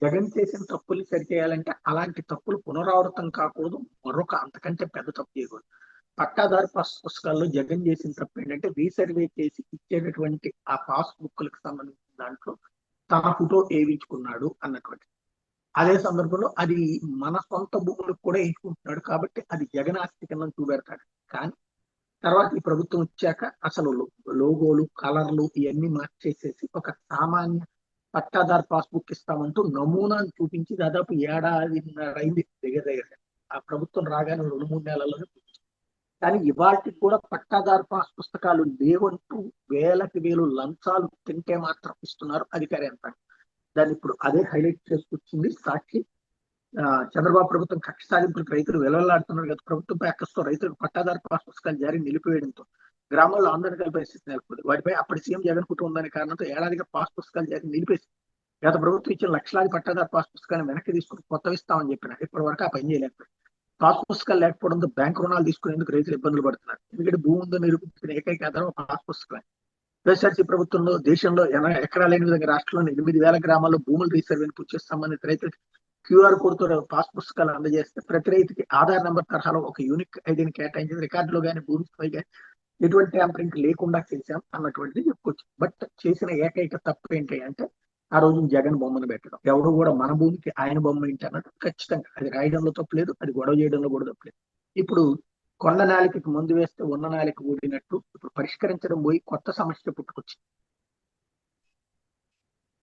జగన్ చేసిన తప్పులు సరిచేయాలంటే అలాంటి తప్పులు పునరావృతం కాకూడదు. మరొక అంతకంటే పెద్ద తప్పు చేయకూడదు. పట్టాదారు పాస్ పుస్తకాల్లో జగన్ చేసిన తప్పు ఏంటంటే రీసర్వే చేసి ఇచ్చేటటువంటి ఆ పాస్ బుక్లకు సంబంధించిన దాంట్లో తన ఫోటో వేయించుకున్నాడు అన్నటువంటి. అదే సందర్భంలో అది మన సొంత భూములకు కూడా వేయించుకుంటున్నాడు కాబట్టి అది జగన్ ఆస్తి కింద చూపెడతాడు. కానీ తర్వాత ఈ ప్రభుత్వం వచ్చాక అసలు లోగోలు కలర్లు ఇవన్నీ మార్చేసేసి ఒక సామాన్య పట్టాదారు పాస్బుక్ ఇస్తామంటూ నమూనాను చూపించి దాదాపు ఏడాదిన్నర అయింది దగ్గర దగ్గర. ఆ ప్రభుత్వం రాగానే 2-3 నెలల్లోనే. కానీ ఇవాటికి కూడా పట్టాదారు పాస్ పుస్తకాలు లేవంటూ వేలకి వేలు లంచాలు తింటే మాత్రం ఇస్తున్నారు అధికార యంత్రాంగం. దాన్ని ఇప్పుడు అదే హైలైట్ చేసుకొచ్చింది సాక్షి. చంద్రబాబు ప్రభుత్వం కక్ష సాధింపులకు రైతులు వెలవలాడుతున్నారు కదా. ప్రభుత్వంపై అక్కస్తో రైతులకు పట్టాదారు పాస్ పుస్తకాలు జారీ నిలిపివేయడంతో గ్రామాల్లో ఆందోళనకాల పరిస్థితి నెలకొంది. వాటిపై అప్పటి సీఎం జగన్ కుటుంబం ఉందనే కారణంతో ఏడాదిగా పాస్ పుస్తకాలు జారీ నిలిపేసి గత ప్రభుత్వం ఇచ్చిన లక్షలాది పట్టాదారు పాస్ పుస్తకాలను వెనక్కి తీసుకుని కొత్తవి ఇస్తామని చెప్పిన ఇప్పటి వరకు ఆ పని చేయలేకపోయింది. పాస్ పుస్తకాలు లేకపోవడంతో బ్యాంకు రుణాలు తీసుకునేందుకు రైతులు ఇబ్బందులు పడుతున్నారు. ఎందుకంటే భూమి ఉందో నిరూపించిన ఏకైక ఆధారం పాస్ పుస్తకాలు. వైఎస్ఆర్సీ ప్రభుత్వంలో దేశంలో ఎక్కడా లేని విధంగా రాష్ట్రంలోని 8,000 గ్రామాల్లో భూములు రీసర్వేని పూర్తి చేసి సంబంధిత రైతులకు క్యూఆర్ కోడ్ తో పాస్ పుస్తకాలు అందజేస్తే ప్రతి రైతుకి ఆధార్ నెంబర్ తరహాలో ఒక యూనిక్ ఐడిని కేటాయించింది. రికార్డులో కానీ భూమిపై కానీ ఎటువంటి ట్యాంపరింగ్ లేకుండా చేశాం అన్నటువంటిది చెప్పుకోవచ్చు. బట్ చేసిన ఏకైక తప్పు ఏంటి అంటే ఆ రోజు జగన్ బొమ్మను పెట్టడం. ఎవరు కూడా మన భూమికి ఆయన బొమ్మ ఏంటి అన్నట్టు ఖచ్చితంగా అది రాయడంలో తప్పలేదు, అది గొడవ చేయడంలో కూడా తప్పలేదు. ఇప్పుడు కొండ నాలికకి మందు వేస్తే ఉన్న నాలిక ఊడినట్టు ఇప్పుడు పరిష్కరించడం పోయి కొత్త సమస్య పుట్టుకొచ్చింది.